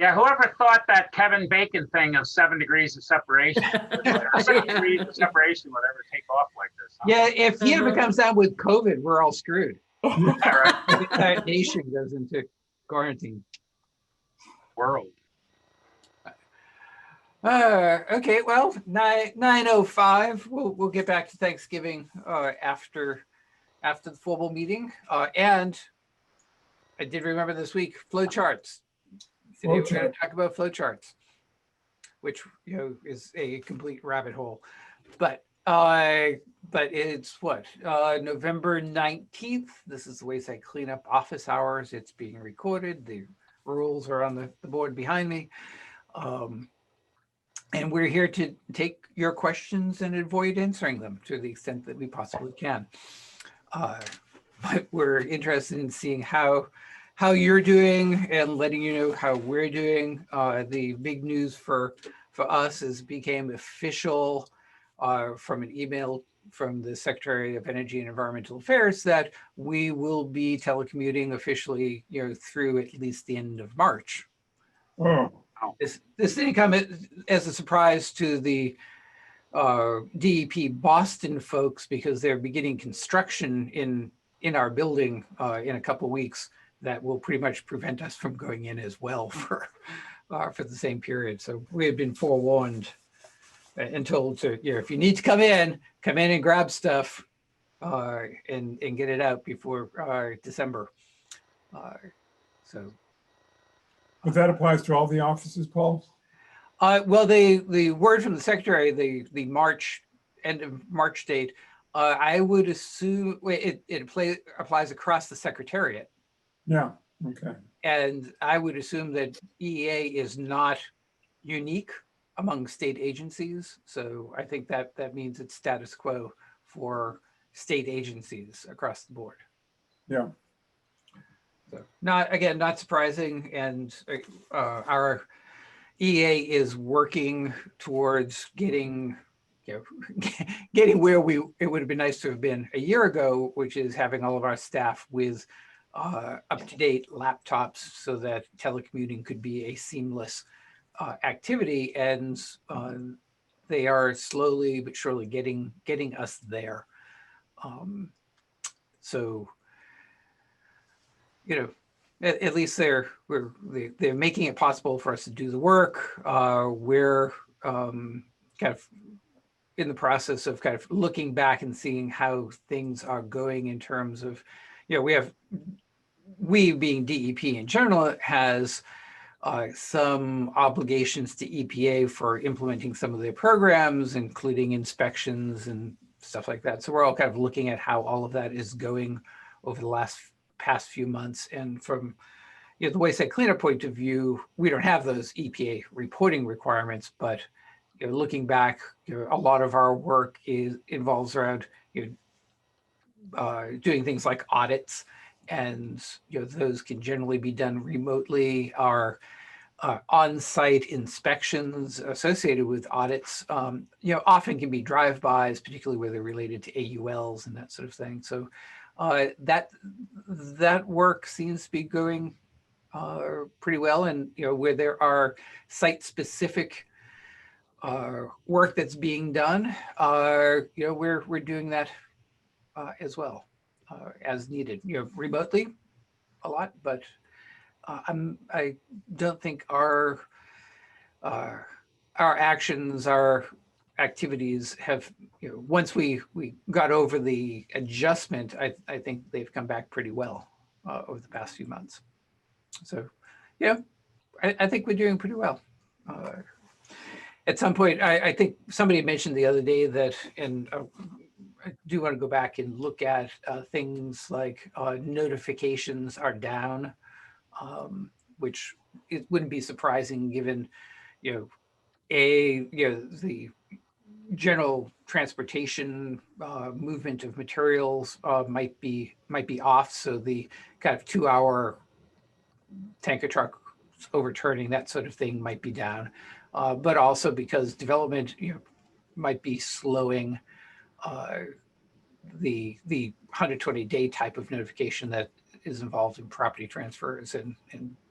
Yeah, whoever thought that Kevin Bacon thing of 7 degrees of separation, or 6 degrees of separation would ever take off like this? Huh? Yeah, if he ever comes down with COVID, we're all screwed. Yeah, right. The entire nation goes into quarantine. World. Okay, well, 9:05. We'll get back to Thanksgiving after the formal meeting. And I did remember this week flow charts. Today we're going to talk about flow charts, which is a complete rabbit hole. But it's what, November 19th. This is the Wayside Cleanup office hours. It's being recorded. The rules are on the board behind me. And we're here to take your questions and avoid answering them to the extent that we possibly can. But we're interested in seeing how you're doing and letting you know how we're doing. The big news for us is became official from an email from the Secretary of Energy and Environmental Affairs that we will be telecommuting officially, through at least the end of March. Oh. This didn't come as a surprise to the DEP Boston folks because they're beginning construction in our building in a couple of weeks that will pretty much prevent us from going in as well for the same period. So we had been forewarned and told to, if you need to come in and grab stuff and get it out before December. But that applies to all the offices, Paul? Well, the word from the Secretary, the end of March date, I would assume it applies across the Secretariat. Yeah, okay. And I would assume that EEA is not unique among state agencies. So I think that means it's status quo for state agencies across the board. Yeah. So not surprising. And our EA is working towards getting where it would have been nice to have been a year ago, which is having all of our staff with up-to-date laptops so that telecommuting could be a seamless activity. And they are slowly but surely getting us there. So at least they're making it possible for us to do the work. We're kind of in the process of kind of looking back and seeing how things are going in terms of, we being DEP in general has some obligations to EPA for implementing some of their programs, including inspections and stuff like that. So we're all kind of looking at how all of that is going over the past few months. And from the Wayside Cleanup point of view, we don't have those EPA reporting requirements, but looking back, a lot of our work involves around doing things like audits, and those can generally be done remotely. Our on-site inspections associated with audits, often can be drive-bys, particularly where they're related to AULs and that sort of thing. So that work seems to be going pretty well, and where there are site-specific work that's being done, we're doing that as well as needed. Remotely a lot, but I don't think our actions, our activities have, once we got over the adjustment, I think they've come back pretty well over the past few months. So, I think we're doing pretty well. At some point, I think somebody mentioned the other day that, and I do want to go back and look at things like notifications are down, which it wouldn't be surprising given, the general transportation movement of materials might be off. So the kind of 2-hour tanker truck overturning, that sort of thing might be down. But also because development might be slowing the 120-day type of notification that is involved in property transfers and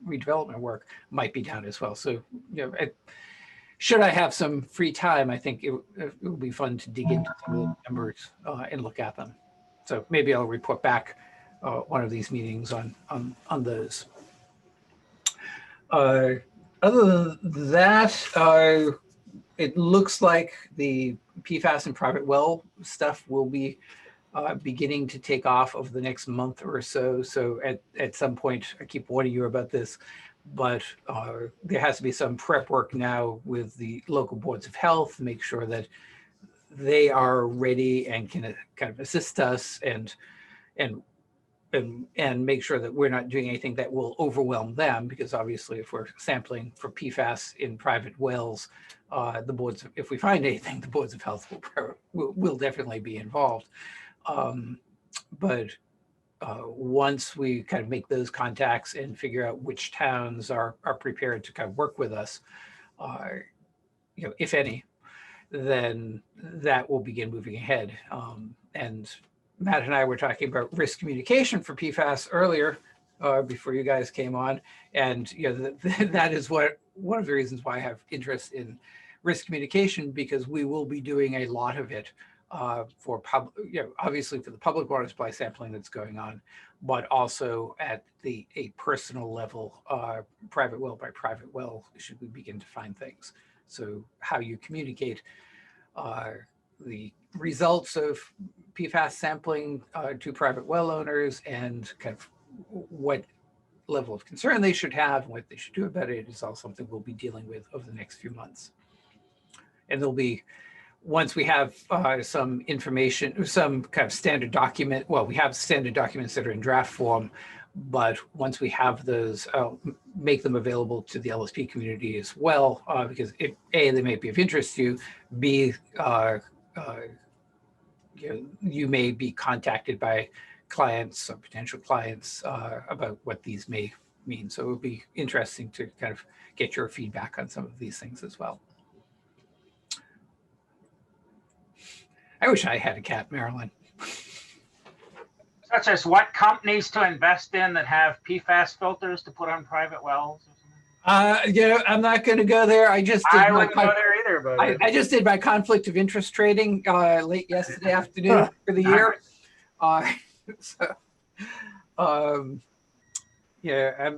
redevelopment work might be down as well. So, should I have some free time, I think it would be fun to dig into some of the numbers and look at them. So maybe I'll report back one of these meetings on those. Other than that, it looks like the PFAS and private well stuff will be beginning to take off over the next month or so. So at some point, I keep warning you about this, but there has to be some prep work now with the local boards of health, make sure that they are ready and can kind of assist us and make sure that we're not doing anything that will overwhelm them, because obviously if we're sampling for PFAS in private wells, the boards, if we find anything, the boards of health will definitely be involved. But once we kind of make those contacts and figure out which towns are prepared to kind of work with us, if any, then that will begin moving ahead. And Matt and I were talking about risk communication for PFAS earlier before you guys came on. And that is one of the reasons why I have interest in risk communication, because we will be doing a lot of it for obviously for the public water supply sampling that's going on, but also at a personal level, private well by private well, should we begin to find things. So how you communicate the results of PFAS sampling to private well owners and kind of what level of concern they should have and what they should do about it is all something we'll be dealing with over the next few months. And there'll be, once we have some information, some kind of standard document, well, we have standard documents that are in draft form, but once we have those, make them available to the LSP community as well, because A, they may be of interest to you, B, you may be contacted by clients or potential clients about what these may mean. So it would be interesting to kind of get your feedback on some of these things as well. I wish I had a cat, Marilyn. Such as what companies to invest in that have PFAS filters to put on private wells? I'm not going to go there. I just did I wouldn't go there either, but I just did my conflict of interest trading late yesterday afternoon for the year.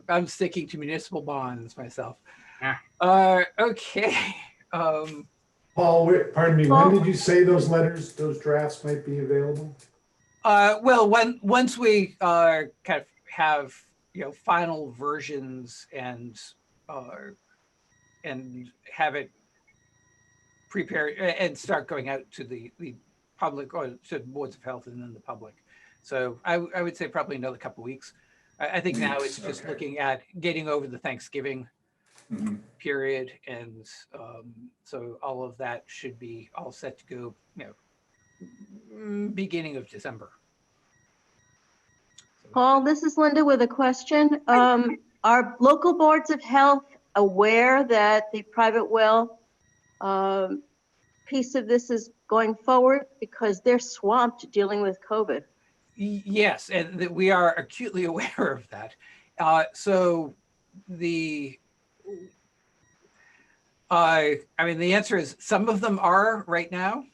I'm sticking to municipal bonds myself. Yeah. Okay. Paul, pardon me, when did you say those letters, those drafts might be available? Well, once we kind of have final versions and have it prepared and start going out to the public or to boards of health and then the public. So I would say probably another couple of weeks. I think now it's just looking at getting over the Thanksgiving period, and so all of that should be all set to go, beginning of December. Paul, this is Linda with a question. Are local boards of health aware that the private well piece of this is going forward, because they're swamped dealing with COVID? Yes, and that we are acutely aware of that. So the I mean, the answer is some of them are right now.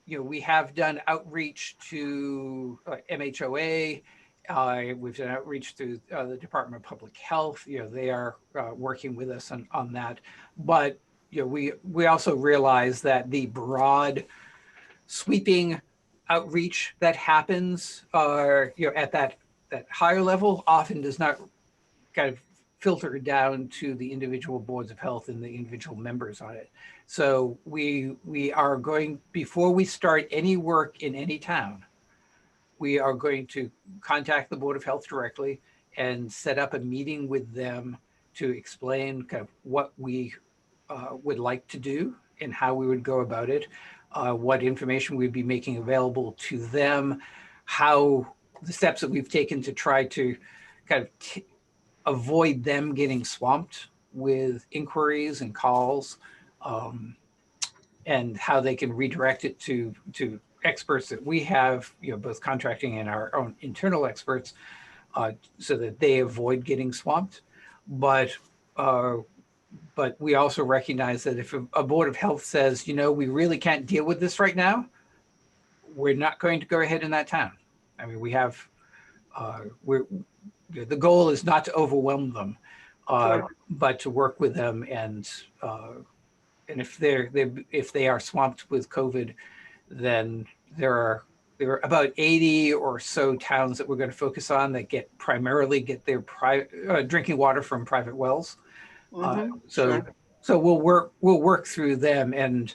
We have done outreach to MHOA. We've done outreach to the Department of Public Health. They are working with us on that. But we also realize that the broad, sweeping outreach that happens, at that higher level, often does not kind of filter down to the individual boards of health and the individual members on it. So we are going, before we start any work in any town, we are going to contact the Board of Health directly and set up a meeting with them to explain kind of what we would like to do and how we would go about it, what information we'd be making available to them, how the steps that we've taken to try to kind of avoid them getting swamped with inquiries and calls, and how they can redirect it to experts that we have, both contracting and our own internal experts, so that they avoid getting swamped. But we also recognize that if a board of health says, we really can't deal with this right now, we're not going to go ahead in that town. I mean, we have, the goal is not to overwhelm them, but to work with them, and if they are swamped with COVID, then there are about 80 or so towns that we're going to focus on that primarily get their drinking water from private wells. So we'll work through them, and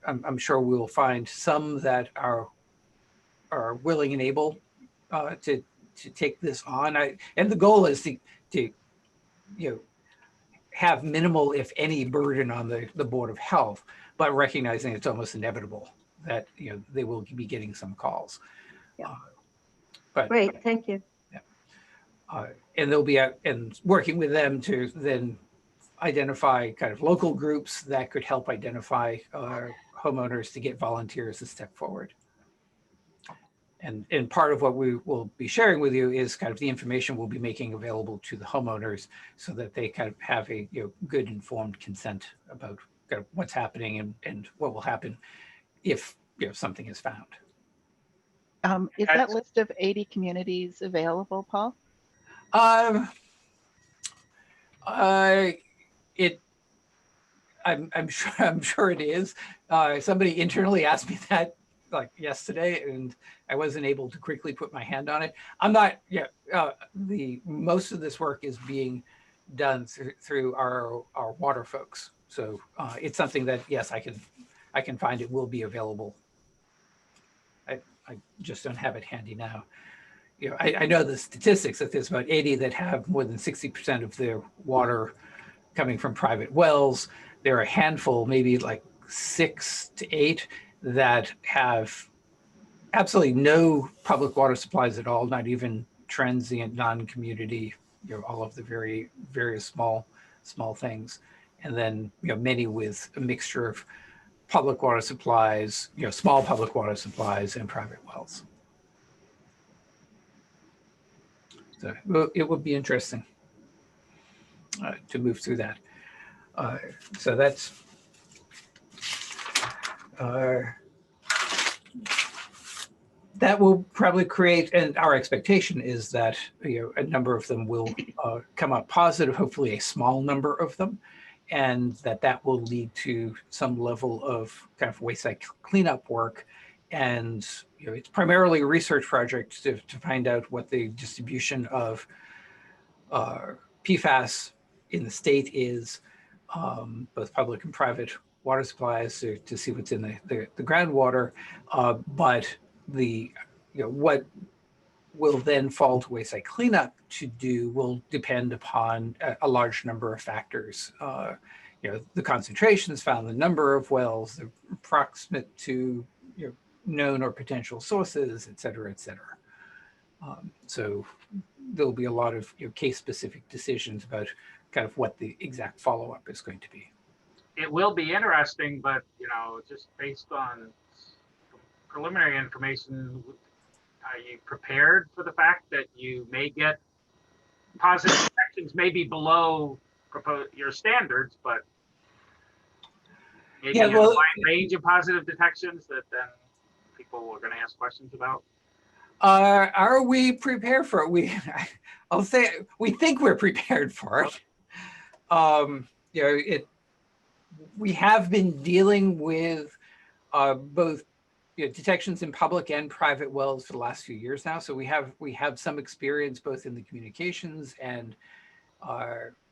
I'm sure we'll find some that are willing and able to take this on. And the goal is to have minimal, if any, burden on the Board of Health, but recognizing it's almost inevitable that they will be getting some calls. Yeah. But Great, thank you. and they'll be out and working with them to then identify kind of local groups that could help identify homeowners to get volunteers to step forward. And part of what we will be sharing with you is kind of the information we'll be making available to the homeowners, so that they kind of have a good informed consent about kind of what's happening and what will happen if something is found. Is that list of 80 communities available, Paul? I'm sure it is. Somebody internally asked me that like yesterday, and I wasn't able to quickly put my hand on it. I'm not. Most of this work is being done through our water folks. So it's something that, yes, I can find. It will be available. I just don't have it handy now. I know the statistics that there's about 80 that have more than 60% of their water coming from private wells. There are a handful, maybe like 6 to 8, that have absolutely no public water supplies at all, not even transient, non-community, all of the various small things. And then, many with a mixture of public water supplies, small public water supplies and private wells. So it would be interesting to move through that. So that's that will probably create, and our expectation is that a number of them will come up positive, hopefully a small number of them, and that will lead to some level of kind of waste site cleanup work. And it's primarily a research project to find out what the distribution of PFAS in the state is, both public and private water supplies, to see what's in the groundwater. But what will then fall to waste site cleanup to do will depend upon a large number of factors. The concentrations found, the number of wells, the proximate to known or potential sources, et cetera, et cetera. So there'll be a lot of case-specific decisions about kind of what the exact follow-up is going to be. It will be interesting, but just based on preliminary information, are you prepared for the fact that you may get positive detections, maybe below your standards, but maybe a wide range of positive detections that then people are going to ask questions about? Are we prepared for it? I'll say we think we're prepared for it. We have been dealing with both detections in public and private wells for the last few years now. So we have some experience both in the communications and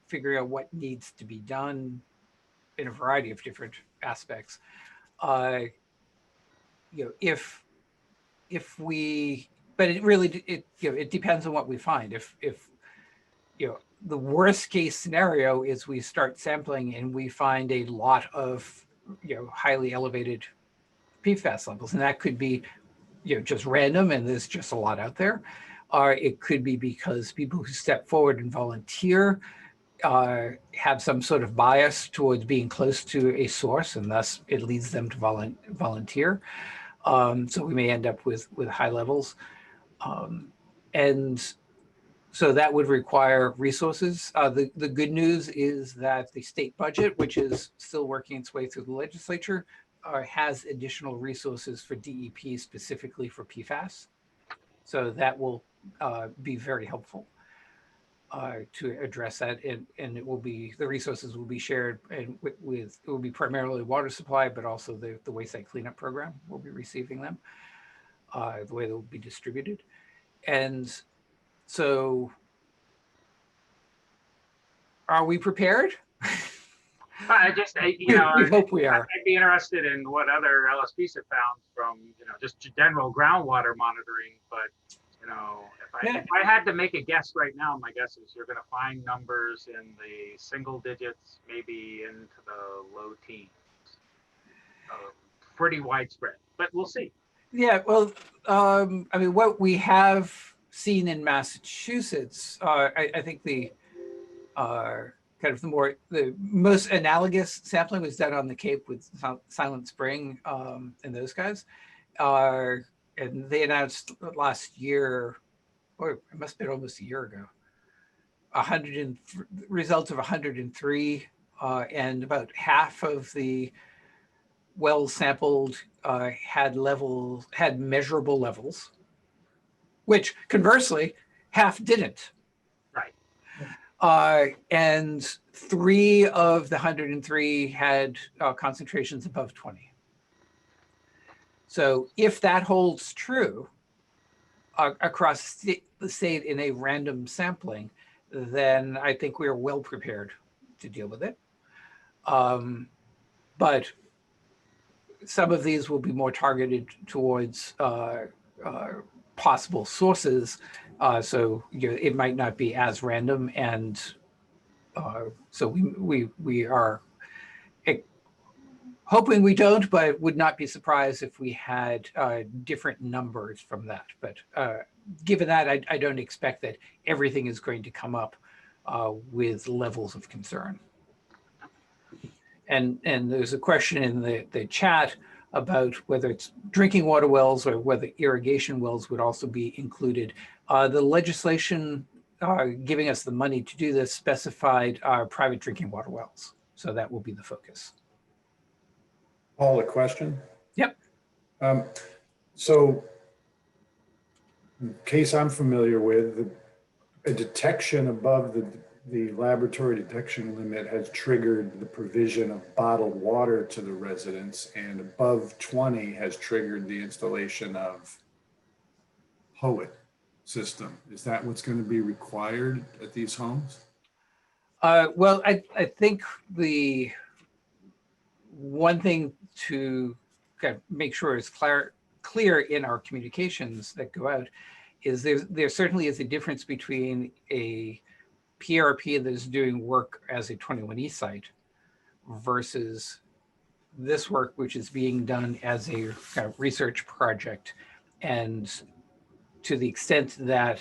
figuring out what needs to be done in a variety of different aspects. But it really it depends on what we find. If the worst case scenario is we start sampling and we find a lot of highly elevated PFAS levels, and that could be just random and there's just a lot out there, or it could be because people who step forward and volunteer have some sort of bias towards being close to a source, and thus it leads them to volunteer. So we may end up with high levels. And so that would require resources. The good news is that the state budget, which is still working its way through the legislature, has additional resources for DEP specifically for PFAS. So that will be very helpful to address that. And it will be, the resources will be shared and with it will be primarily water supply, but also the waste site cleanup program will be receiving them, the way they'll be distributed. And so are we prepared? I just, you know, we hope we are. I'd be interested in what other LSPs have found from, you know, just general groundwater monitoring. But, you know, if I had to make a guess right now, my guess is you're going to find numbers in the single digits, maybe into the low teens. Pretty widespread, but we'll see. Yeah, well, I mean, what we have seen in Massachusetts, I think the kind of the most analogous sampling was done on the Cape with Silent Spring and those guys. And they announced last year, or it must have been almost a year ago, results of 103, and about half of the wells sampled had measurable levels, which conversely, half didn't. Right. And 3 of the 103 had concentrations above 20. So if that holds true across the state in a random sampling, then I think we are well prepared to deal with it. But some of these will be more targeted towards possible sources. So you know, it might not be as random, and so we are hoping we don't, but would not be surprised if we had different numbers from that. But given that, I don't expect that everything is going to come up with levels of concern. And there's a question in the chat about whether it's drinking water wells or whether irrigation wells would also be included. The legislation giving us the money to do this specified private drinking water wells. So that will be the focus. Paul, a question? Yep. So, in case I'm familiar with, a detection above the laboratory detection limit has triggered the provision of bottled water to the residents, and above 20 has triggered the installation of POET system. Is that what's going to be required at these homes? Well, I think the one thing to kind of make sure is clear in our communications that go out is there certainly is a difference between a PRP that is doing work as a 21E site versus this work, which is being done as a kind of research project. And to the extent that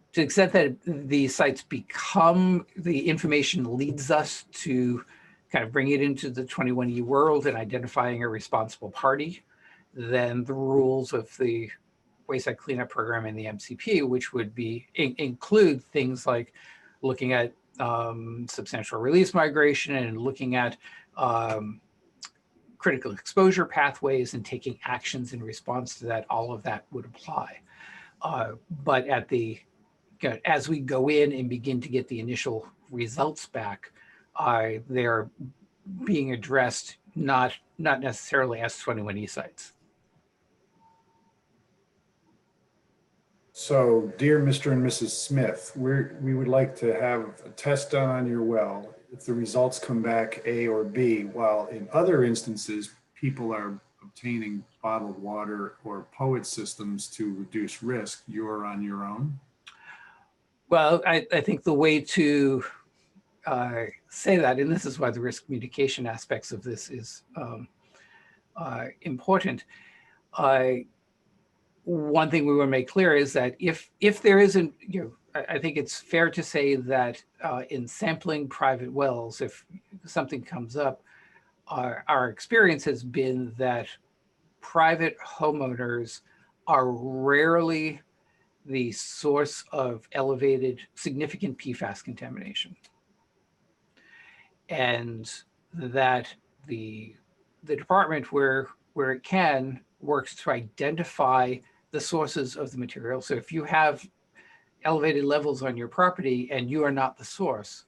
the sites become, the information leads us to kind of bring it into the 21E world and identifying a responsible party, then the rules of the waste site cleanup program and the MCP, which would be include things like looking at substantial release migration and looking at critical exposure pathways and taking actions in response to that, all of that would apply. But at the, as we go in and begin to get the initial results back, they're being addressed not necessarily as 21E sites. So, dear Mr. and Mrs. Smith, we would like to have a test done on your well. If the results come back A or B, while in other instances, people are obtaining bottled water or POET systems to reduce risk, you're on your own? Well, I think the way to say that, and this is why the risk communication aspects of this is important. One thing we want to make clear is that if there isn't, I think it's fair to say that in sampling private wells, if something comes up, our experience has been that private homeowners are rarely the source of elevated, significant PFAS contamination. And that the department, where it can, works to identify the sources of the material. So if you have elevated levels on your property and you are not the source,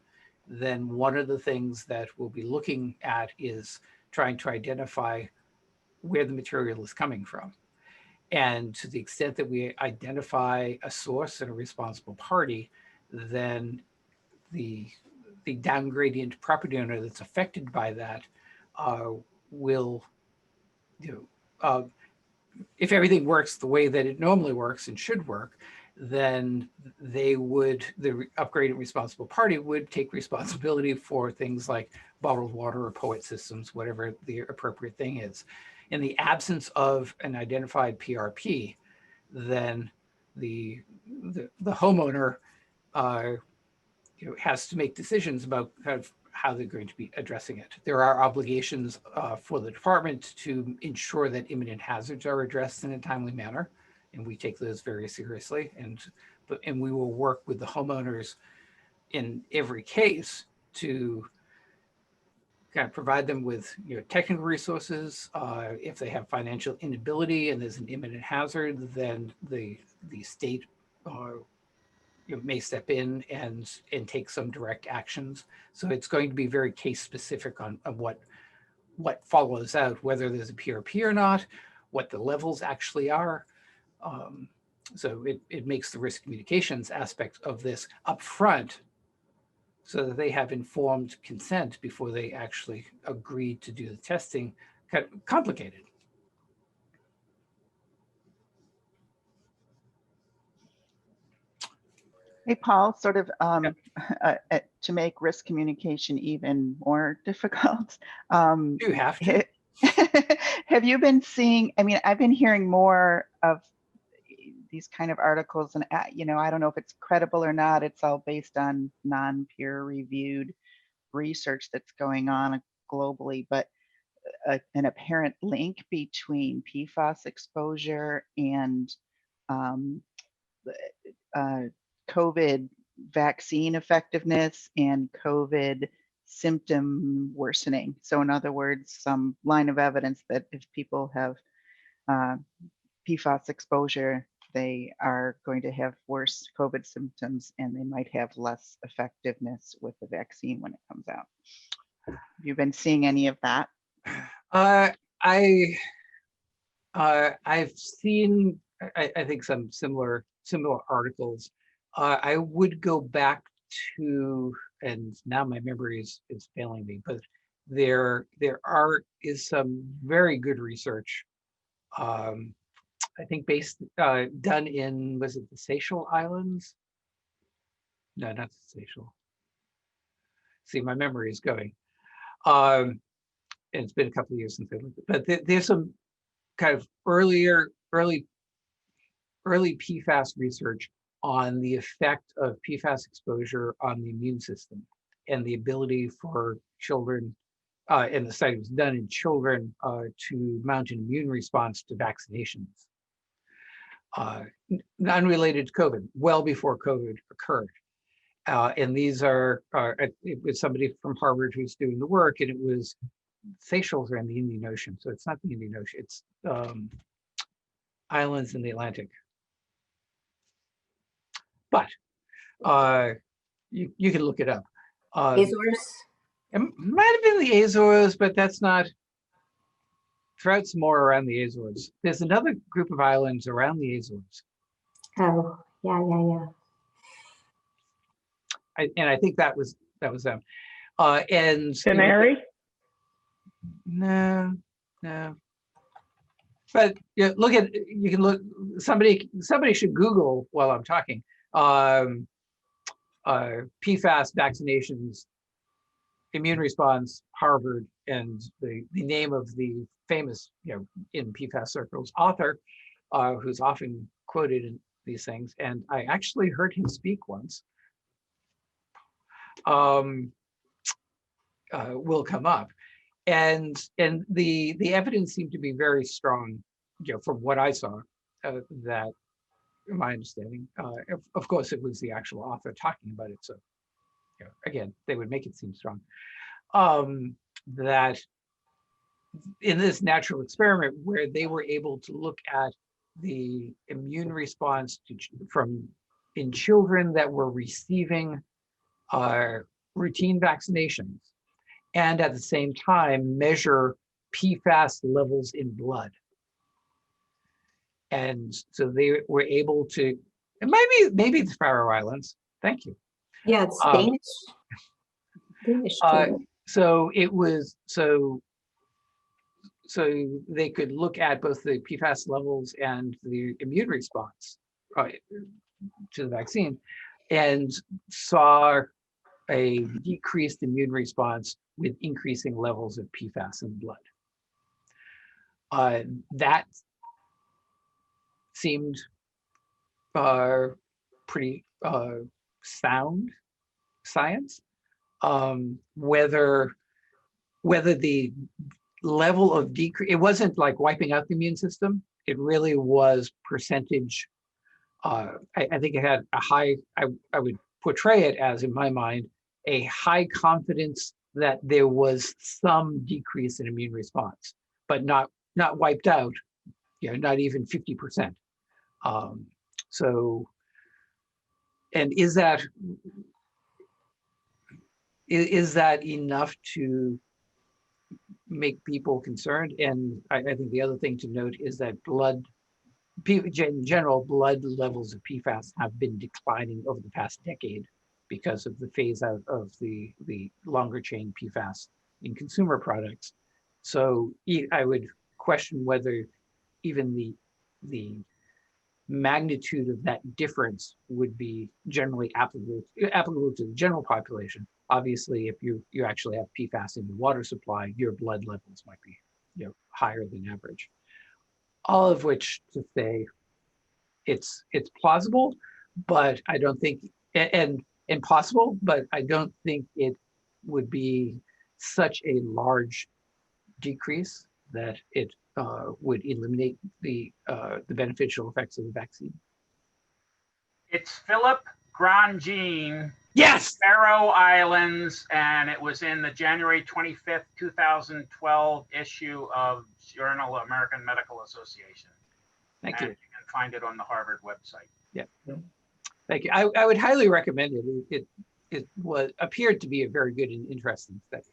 then one of the things that we'll be looking at is trying to identify where the material is coming from. And to the extent that we identify a source and a responsible party, then the down gradient property owner that's affected by that will, if everything works the way that it normally works and should work, then the upgraded responsible party would take responsibility for things like bottled water or POET systems, whatever the appropriate thing is. In the absence of an identified PRP, then the homeowner has to make decisions about kind of how they're going to be addressing it. There are obligations for the department to ensure that imminent hazards are addressed in a timely manner, and we take those very seriously. And we will work with the homeowners in every case to kind of provide them with technical resources. If they have financial inability and there's an imminent hazard, then the state may step in and take some direct actions. So it's going to be very case specific on what follows out, whether there's a PRP or not, what the levels actually are. So it makes the risk communications aspect of this upfront so that they have informed consent before they actually agree to do the testing kind of complicated. Hey, Paul, sort of to make risk communication even more difficult. You have to. Have you been seeing, I mean, I've been hearing more of these kind of articles, and I don't know if it's credible or not. It's all based on non-peer reviewed research that's going on globally, but an apparent link between PFAS exposure and COVID vaccine effectiveness and COVID symptom worsening. So in other words, some line of evidence that if people have PFAS exposure, they are going to have worse COVID symptoms and they might have less effectiveness with the vaccine when it comes out. Have you been seeing any of that? I've seen, I think, some similar articles. I would go back to, and now my memory is failing me, but there is some very good research. I think done in, was it the Seychelles Islands? No, not the Seychelles. See, my memory is going. And it's been a couple of years since I looked at it, but there's some kind of early PFAS research on the effect of PFAS exposure on the immune system and the ability for children, and the study was done in children, to mount an immune response to vaccinations. Unrelated to COVID, well before COVID occurred. And these it was somebody from Harvard who's doing the work, and it was Seychelles are in the Indian Ocean. So it's not the Indian Ocean, it's islands in the Atlantic. But you can look it up. Azores? It might have been the Azores, but that's not. Throw out some more around the Azores. There's another group of islands around the Azores. Oh, yeah. And I think that was them. And Canary? No. But you can look. Somebody should Google while I'm talking. PFAS vaccinations, immune response, Harvard, and the name of the famous, in PFAS circles, author, who's often quoted in these things. And I actually heard him speak once. Will come up. and the evidence seemed to be very strong, from what I saw, that my understanding, of course, it was the actual author talking about it. So, again, they would make it seem strong, that in this natural experiment where they were able to look at the immune response in children that were receiving routine vaccinations, and at the same time measure PFAS levels in blood. And so they were able to, and maybe the Faroe Islands, thank you. Yeah, it's Danish. Danish too. So it was, so they could look at both the PFAS levels and the immune response to the vaccine, and saw a decreased immune response with increasing levels of PFAS in blood. That seemed pretty sound science. Whether the level of decrease, it wasn't like wiping out the immune system. It really was percentage. I think it had a high, I would portray it as, in my mind, a high confidence that there was some decrease in immune response, but not wiped out, not even 50%. So, and is that enough to make people concerned? And I think the other thing to note is that in general, blood levels of PFAS have been declining over the past decade because of the phase out of the longer chain PFAS in consumer products. So I would question whether even the magnitude of that difference would be generally applicable to the general population. Obviously, if you actually have PFAS in the water supply, your blood levels might be higher than average. All of which to say, it's plausible, but I don't think, and impossible, but I don't think it would be such a large decrease that it would eliminate the beneficial effects of the vaccine. It's Philip Grandjean. Yes. Faroe Islands, and it was in the January 25th, 2012 issue of Journal of American Medical Association. Thank you. You can find it on the Harvard website. Yeah. Thank you. I would highly recommend it. It appeared to be a very good and interesting study.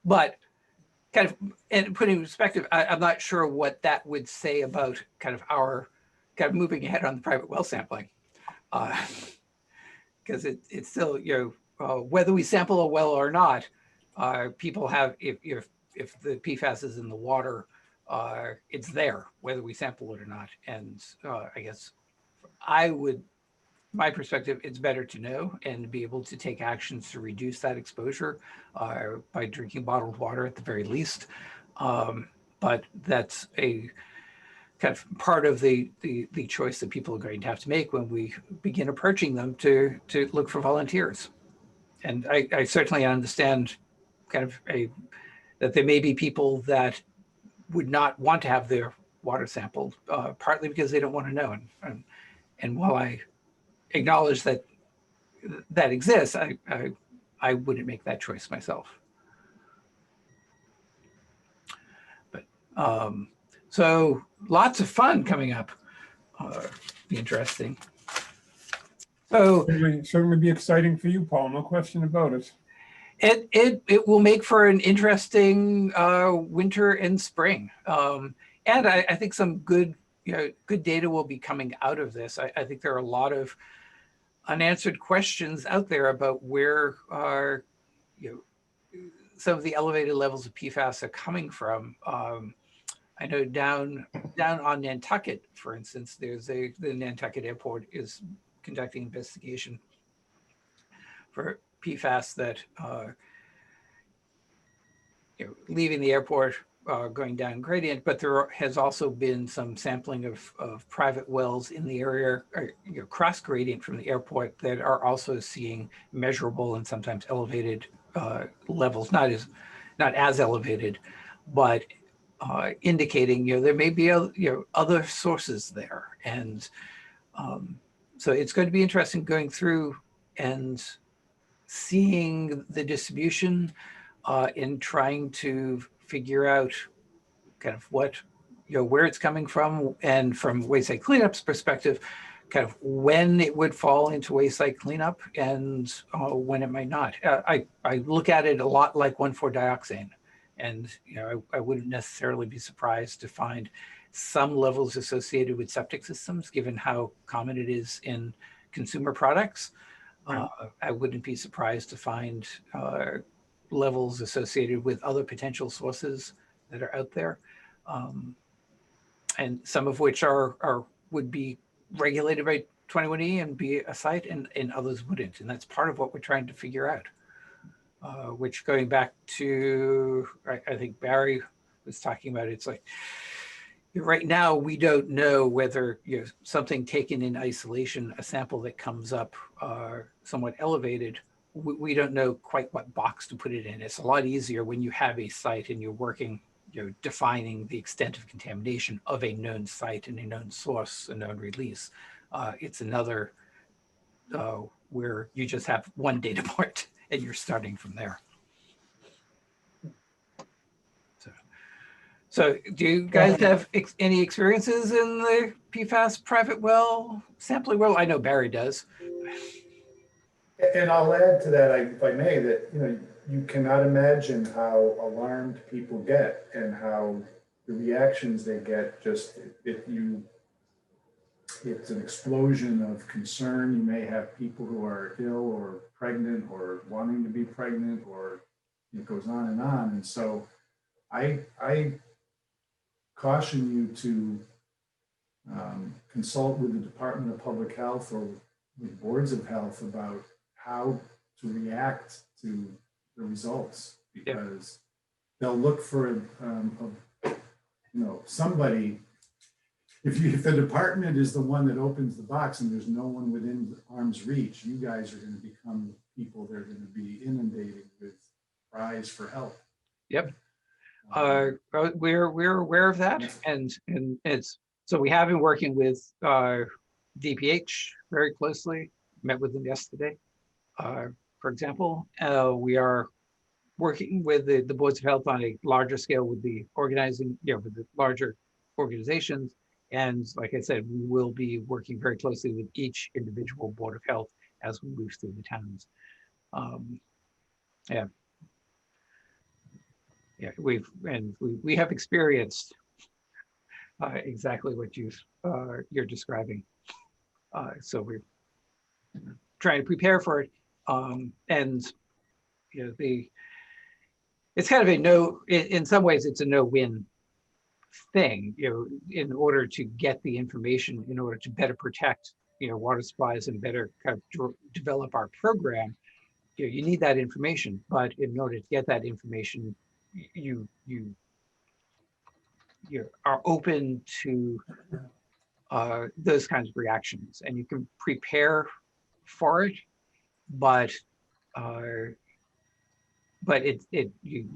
But kind of, and putting in perspective, I'm not sure what that would say about kind of our kind of moving ahead on the private well sampling, because it's still, whether we sample a well or not, people have, if the PFAS is in the water, it's there whether we sample it or not. And I guess my perspective, it's better to know and be able to take actions to reduce that exposure by drinking bottled water at the very least. But that's a kind of part of the choice that people are going to have to make when we begin approaching them to look for volunteers. And I certainly understand kind of that there may be people that would not want to have their water sampled, partly because they don't want to know. And while I acknowledge that exists, I wouldn't make that choice myself. But so lots of fun coming up. Be interesting. So certainly be exciting for you, Paul. No question about it. It will make for an interesting winter and spring, and I think some good data will be coming out of this. I think there are a lot of unanswered questions out there about where some of the elevated levels of PFAS are coming from. I know down on Nantucket, for instance, the Nantucket Airport is conducting investigation for PFAS that leaving the airport going down gradient, but there has also been some sampling of private wells in the area, or, cross gradient from the airport, that are also seeing measurable and sometimes elevated levels, not as elevated, but indicating there may be other sources there. And so it's going to be interesting going through and seeing the distribution in trying to figure out kind of what, where it's coming from, and from waste site cleanup's perspective, kind of when it would fall into waste site cleanup and when it might not. I look at it a lot like 1,4-dioxane, and I wouldn't necessarily be surprised to find some levels associated with septic systems, given how common it is in consumer products. I wouldn't be surprised to find levels associated with other potential sources that are out there, and some of which would be regulated by 21E and be a site, and others wouldn't. And that's part of what we're trying to figure out, which, going back to, I think Barry was talking about, it's like, right now, we don't know whether something taken in isolation, a sample that comes up somewhat elevated, we don't know quite what box to put it in. It's a lot easier when you have a site and you're working, defining the extent of contamination of a known site and a known source, a known release. It's another where you just have one data point and you're starting from there. So do you guys have any experiences in the PFAS private well sampling well? I know Barry does. And I'll add to that, if I may, that you cannot imagine how alarmed people get and how the reactions they get. Just it's an explosion of concern. You may have people who are ill or pregnant or wanting to be pregnant, or it goes on and on. And so I caution you to consult with the Department of Public Health or with boards of health about how to react to the results, because they'll look for somebody. If the department is the one that opens the box and there's no one within arm's reach, you guys are going to become people that are going to be inundated with cries for help. Yep. We're aware of that, and it's so we have been working with DPH very closely. Met with them yesterday, for example. We are working with the boards of health on a larger scale with the organizing, with the larger organizations. And like I said, we will be working very closely with each individual board of health as we move through the towns. We have experienced exactly what you're describing. So we're trying to prepare for it, and it's kind of a no. In some ways, it's a no-win thing. In order to get the information, in order to better protect water supplies and better kind of develop our program, you need that information. But in order to get that information, you are open to those kinds of reactions, and you can prepare for it, but you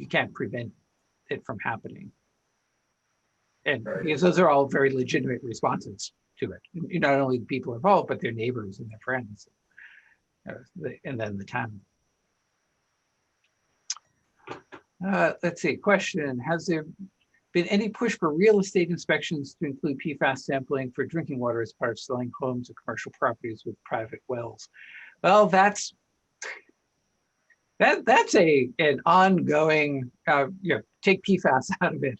can't prevent it from happening. And because those are all very legitimate responses to it. Not only the people involved, but their neighbors and their friends, and then the town. Let's see, question, has there been any push for real estate inspections to include PFAS sampling for drinking water as part of selling homes or commercial properties with private wells? Well, that's an ongoing, take PFAS out of it.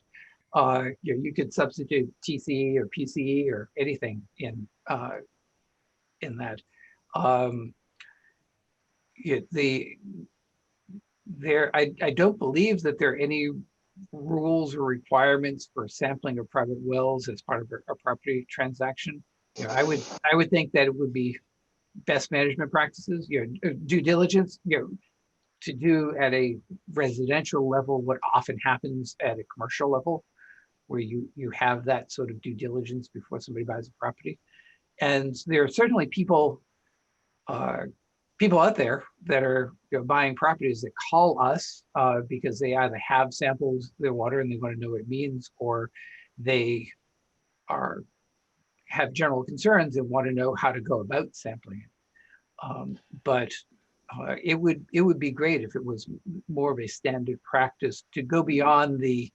You could substitute TCE or PCE or anything in that. I don't believe that there are any rules or requirements for sampling of private wells as part of a property transaction. I would think that it would be best management practices, due diligence, to do at a residential level what often happens at a commercial level, where you have that sort of due diligence before somebody buys a property. And there are certainly people out there that are buying properties that call us because they either have sampled their water and they want to know what it means, or they have general concerns and want to know how to go about sampling it. But it would be great if it was more of a standard practice to go beyond the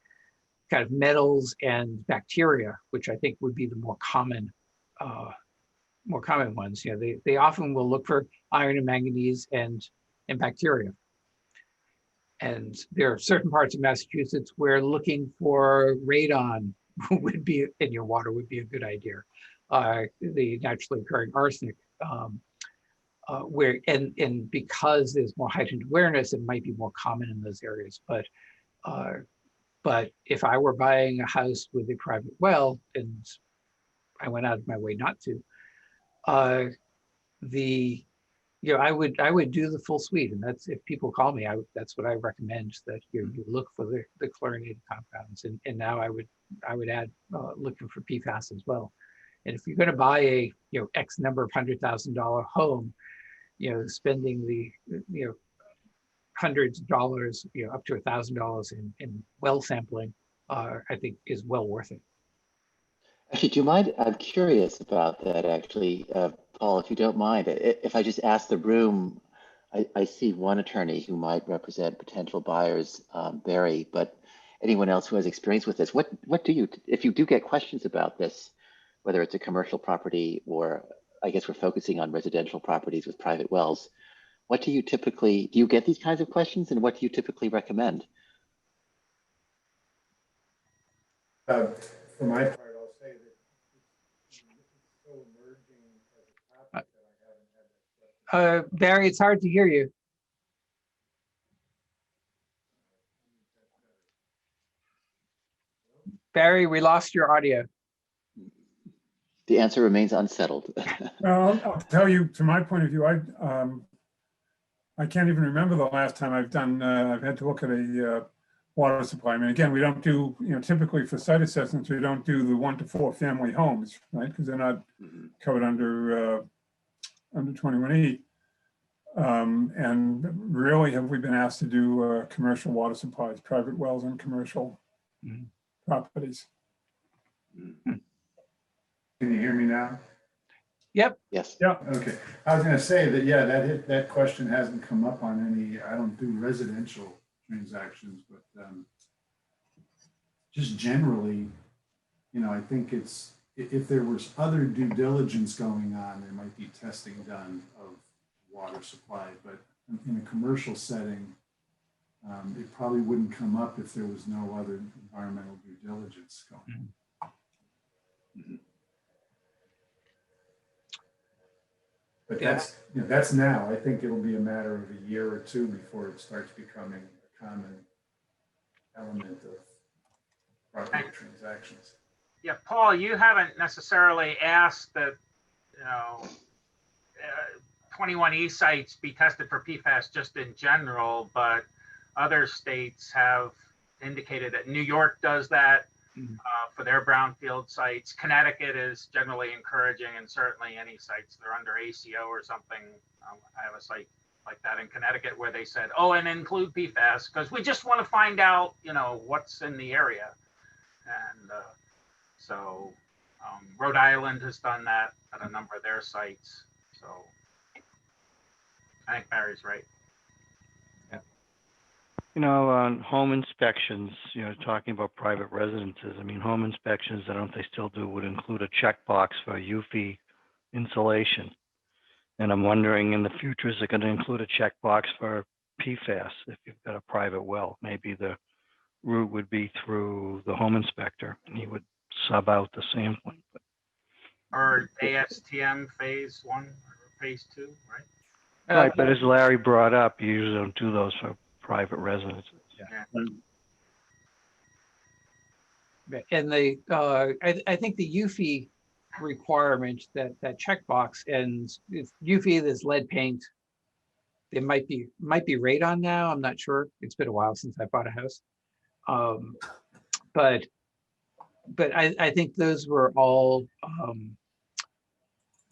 kind of metals and bacteria, which I think would be the more common ones. They often will look for iron and manganese and bacteria. And there are certain parts of Massachusetts where looking for radon would be in your water would be a good idea. The naturally occurring arsenic, where and because there's more heightened awareness, it might be more common in those areas. But if I were buying a house with a private well, and I went out of my way not to, I would do the full suite, and that's, if people call me, that's what I recommend, that you look for the chlorinated compounds, and now I would add looking for PFAS as well. And if you're going to buy a X number of $100,000 home, spending the hundreds of dollars, up to $1,000 in well sampling, I think is well worth it. Actually, do you mind? I'm curious about that, actually, Paul, if you don't mind. If I just ask the room, I see one attorney who might represent potential buyers, Barry, but anyone else who has experience with this, what do you, if you do get questions about this, whether it's a commercial property or I guess we're focusing on residential properties with private wells, what do you typically, do you get these kinds of questions, and what do you typically recommend? For my part, I'll say that it's so emerging as a topic that I haven't had that question. Barry, it's hard to hear you. Barry, we lost your audio. The answer remains unsettled. Well, I'll tell you, to my point of view, I can't even remember the last time I've had to look at a water supply. I mean, again, we don't do, typically for site assessments, we don't do the 1 to 4 family homes, right? Because they're not covered under 21E. And rarely have we been asked to do commercial water supplies, private wells and commercial properties. Can you hear me now? Yep. Yes. Yeah. Okay. I was going to say that, yeah, that question hasn't come up on any, I don't do residential transactions, but just generally, I think it's, if there was other due diligence going on, there might be testing done of water supply, but in a commercial setting, it probably wouldn't come up if there was no other environmental due diligence going on. But that's now. I think it'll be a matter of a year or two before it starts becoming a common element of property transactions. Yeah, Paul, you haven't necessarily asked that, 21E sites be tested for PFAS just in general, but other states have indicated that New York does that for their brownfield sites. Connecticut is generally encouraging, and certainly any sites that are under ACO or something. I have a site like that in Connecticut where they said, oh, and include PFAS, because we just want to find out, what's in the area. And so Rhode Island has done that at a number of their sites. So I think Barry's right. On home inspections, talking about private residences, I mean, home inspections, I don't know if they still do, would include a checkbox for UV insulation. And I'm wondering, in the future, is it going to include a checkbox for PFAS if you've got a private well? Maybe the route would be through the home inspector, and he would sub out the sampling. Or ASTM phase 1 or phase 2, right? Right, but as Larry brought up, you usually don't do those for private residences. And I think the UFI requirement, that checkbox, and if UFI, there's lead paint, It might be radon now. I'm not sure. It's been a while since I bought a house. But I think those were all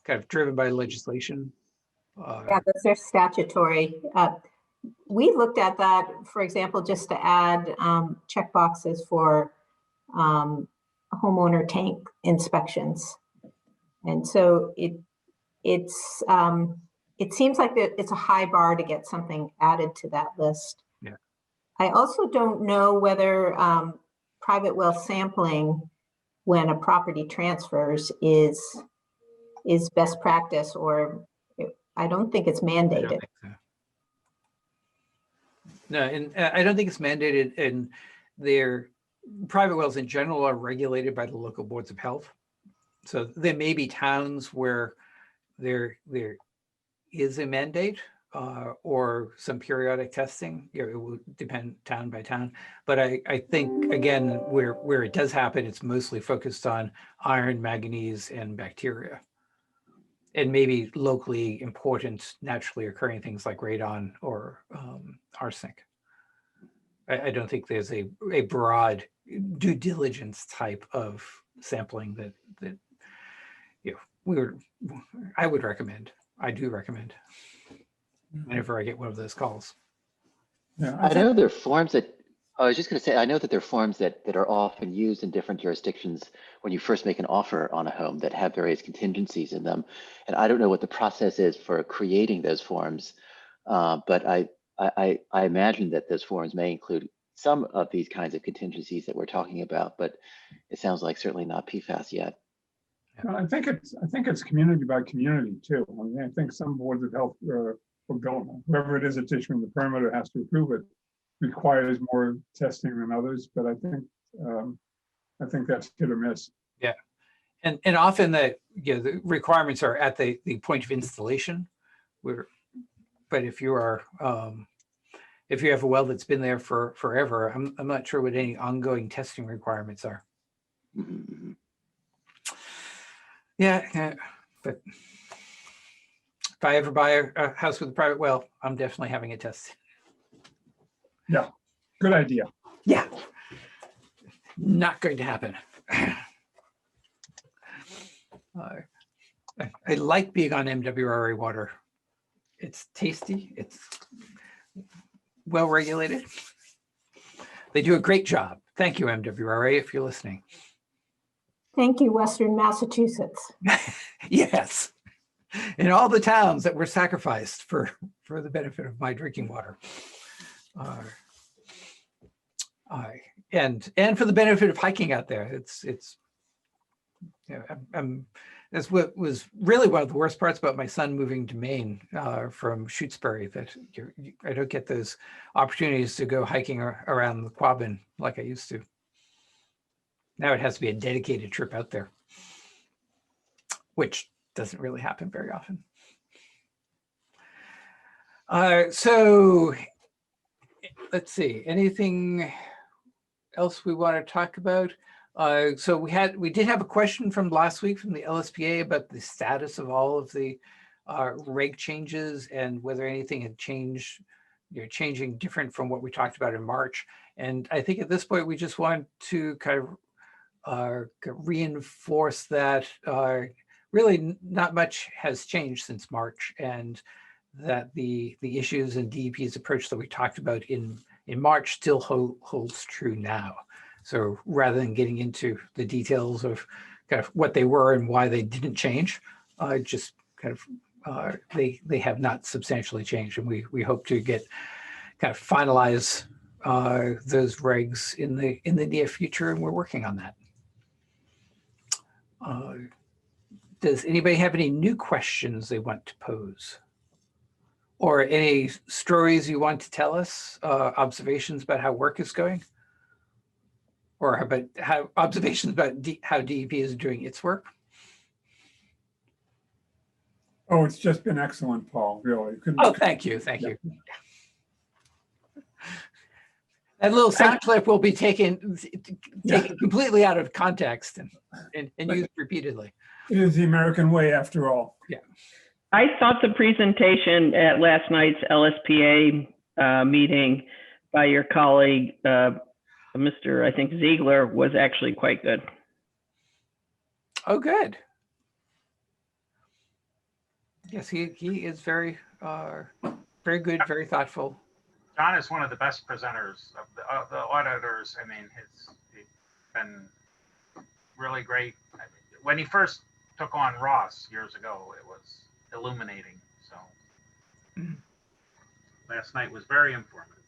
kind of driven by legislation. Yeah, those are statutory. We looked at that, for example, just to add check boxes for homeowner tank inspections. And so it seems like it's a high bar to get something added to that list. Yeah. I also don't know whether private well sampling when a property transfers is best practice, or I don't think it's mandated. No, and I don't think it's mandated, and their private wells in general are regulated by the local boards of health. So there may be towns where there is a mandate or some periodic testing. It will depend town by town. But I think, again, where it does happen, it's mostly focused on iron, manganese, and bacteria. And maybe locally important, naturally occurring things like radon or arsenic. I don't think there's a broad due diligence type of sampling that I would recommend. I do recommend whenever I get one of those calls. Yeah, I know there are forms that, I was just going to say, I know that there are forms that are often used in different jurisdictions when you first make an offer on a home that have various contingencies in them. And I don't know what the process is for creating those forms, but I imagine that those forms may include some of these kinds of contingencies that we're talking about, but it sounds like certainly not PFAS yet. well, I think it's community by community too. I mean, I think some boards of health will go, whoever it is that's issuing the permit or has to approve it, requires more testing than others, but I think that's hit or miss. Yeah, and often the requirements are at the point of installation. But if you are if you have a well that's been there for forever, I'm not sure what any ongoing testing requirements are. Mm-hmm. Yeah, but if I ever buy a house with a private well, I'm definitely having it tested. Yeah, good idea. Yeah, not going to happen. I like being on MWRA water. It's tasty. It's well regulated. They do a great job. Thank you, MWRA, if you're listening. Thank you, Western Massachusetts. Yes, in all the towns that were sacrificed for the benefit of my drinking water. And for the benefit of hiking out there. That's what was really one of the worst parts about my son moving to Maine from Shutesbury, that I don't get those opportunities to go hiking around the Quabbin like I used to. Now it has to be a dedicated trip out there, which doesn't really happen very often. So let's see, anything else we want to talk about? So we did have a question from last week from the LSPA about the status of all of the reg changes and whether anything had changed, changing different from what we talked about in March. And I think at this point, we just want to kind of reinforce that really not much has changed since March, and that the issues and DEP's approach that we talked about in March still holds true now. So rather than getting into the details of kind of what they were and why they didn't change, just kind of they have not substantially changed, and we hope to get kind of finalize those regs in the near future, and we're working on that. Does anybody have any new questions they want to pose? Or any stories you want to tell us, observations about how work is going? Or about how observations about how DEP is doing its work? Oh, it's just been excellent, Paul, really. Oh, thank you, thank you. That little sound clip will be taken completely out of context and used repeatedly. It is the American way, after all. Yeah. I thought the presentation at last night's LSPA meeting by your colleague, Mr. I think Ziegler, was actually quite good. Oh, good. Yes, he is very good, very thoughtful. John is one of the best presenters of the auditors. I mean, he's been really great. I mean, when he first took on Ross years ago, it was illuminating. So last night was very informative.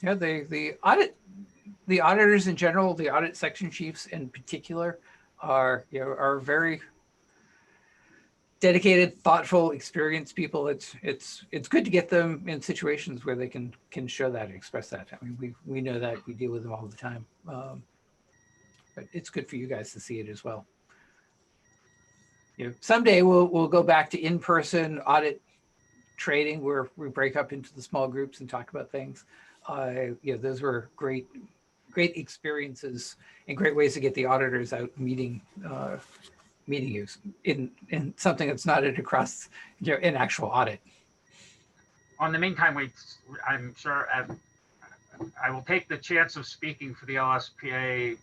Yeah, the auditors in general, the audit section chiefs in particular, are very dedicated, thoughtful, experienced people. It's good to get them in situations where they can show that and express that. I mean, we know that, we deal with them all the time, but it's good for you guys to see it as well. Someday we'll go back to in-person audit trading where we break up into the small groups and talk about things. Those were great experiences and great ways to get the auditors out meeting you in something that's not across an actual audit. In the meantime, I'm sure I will take the chance of speaking for the LSPA,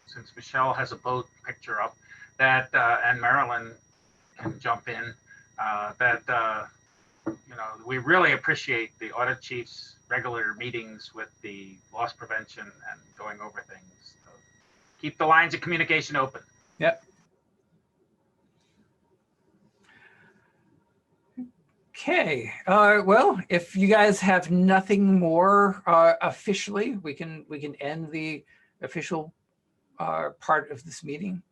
since Michelle has a boat picture up, that and Marilyn can jump in, we really appreciate the audit chief's regular meetings with the loss prevention and going over things. So keep the lines of communication open. Yep. Okay. Well, if you guys have nothing more officially, we can end the official part of this meeting.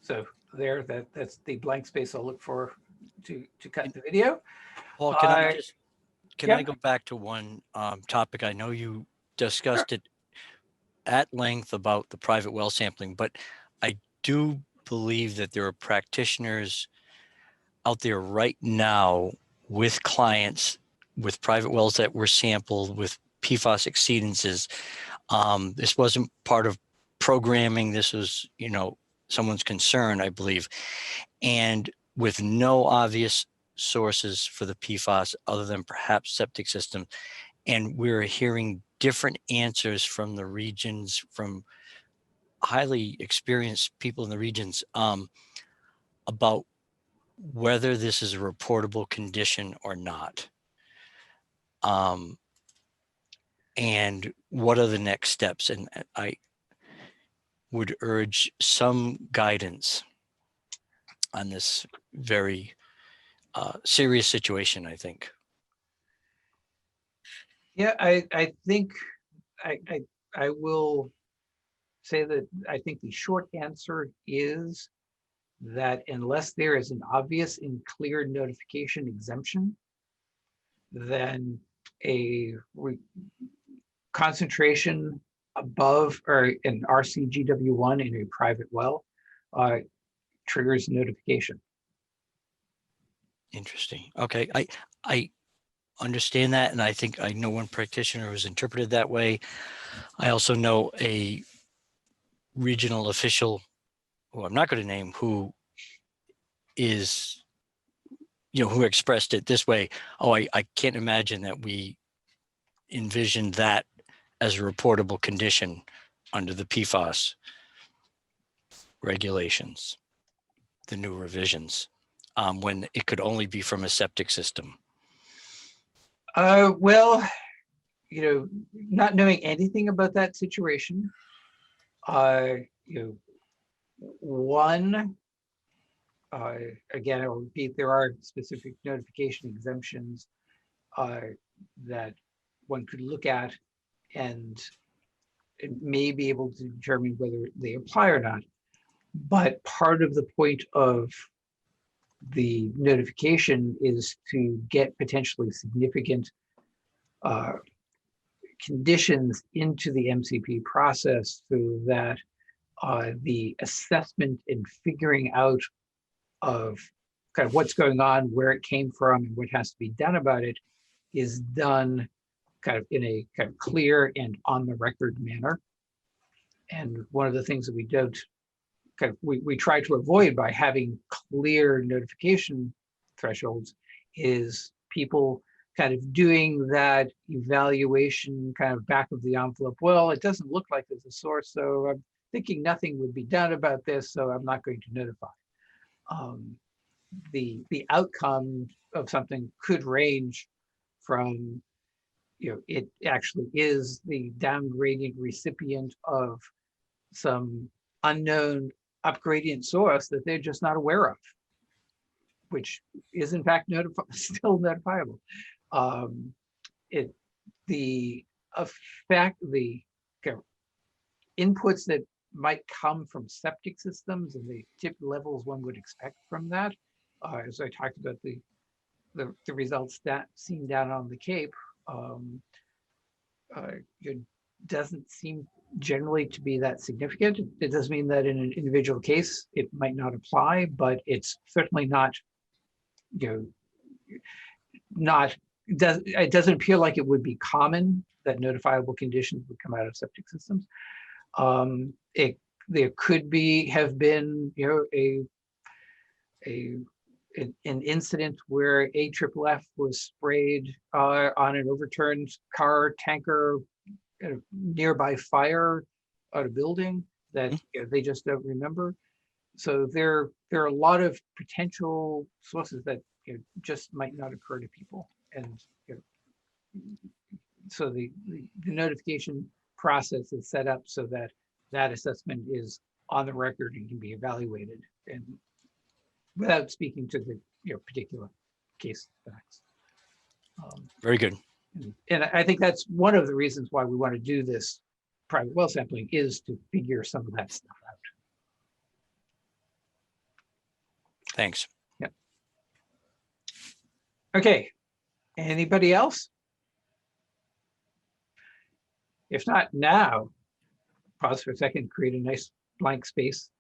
So that's the blank space I'll look for to cut the video. Paul, can I go back to one topic? I know you discussed it at length about the private well sampling, but I do believe that there are practitioners out there right now with clients with private wells that were sampled with PFAS exceedances. This wasn't part of programming. This was, someone's concern, I believe, and with no obvious sources for the PFAS other than perhaps septic system. And we're hearing different answers from the regions, from highly experienced people in the regions, about whether this is a reportable condition or not. And what are the next steps? And I would urge some guidance on this very serious situation, I think. Yeah, I think I will say that I think the short answer is that unless there is an obvious and clear notification exemption, then a concentration above or an RCGW1 in a private well triggers notification. Interesting. Okay, I understand that, and I think I know one practitioner who's interpreted that way. I also know a regional official, who I'm not going to name, who is, who expressed it this way. Oh, I can't imagine that we envisioned that as a reportable condition under the PFAS regulations, the new revisions, when it could only be from a septic system. Well, not knowing anything about that situation, one, again, I will repeat, there are specific notification exemptions that one could look at and it may be able to determine whether they apply or not. But part of the point of the notification is to get potentially significant conditions into the MCP process so that the assessment and figuring out of kind of what's going on, where it came from, and what has to be done about it is done kind of in a kind of clear and on the record manner. And one of the things that we don't we try to avoid by having clear notification thresholds is people kind of doing that evaluation kind of back of the envelope. Well, it doesn't look like there's a source, so I'm thinking nothing would be done about this, so I'm not going to notify. The outcome of something could range from, it actually is the downgrading recipient of some unknown upgradient source that they're just not aware of, which is in fact still notifiable. The effect, the inputs that might come from septic systems and the tip levels one would expect from that, as I talked about the results that seen down on the Cape, it doesn't seem generally to be that significant. It doesn't mean that in an individual case it might not apply, but it's certainly not, it doesn't appear like it would be common that notifiable conditions would come out of septic systems. There could have been, an incident where AFFF was sprayed on an overturned car tanker at a nearby fire at a building that they just don't remember. So there are a lot of potential sources that just might not occur to people, and so the notification process is set up so that that assessment is on the record and can be evaluated, and without speaking to the particular case facts. Very good. And I think that's one of the reasons why we want to do this private well sampling, is to figure some of that stuff out. Thanks. Yeah. Okay. Anybody else? If not now, pause for a second, create a nice blank space.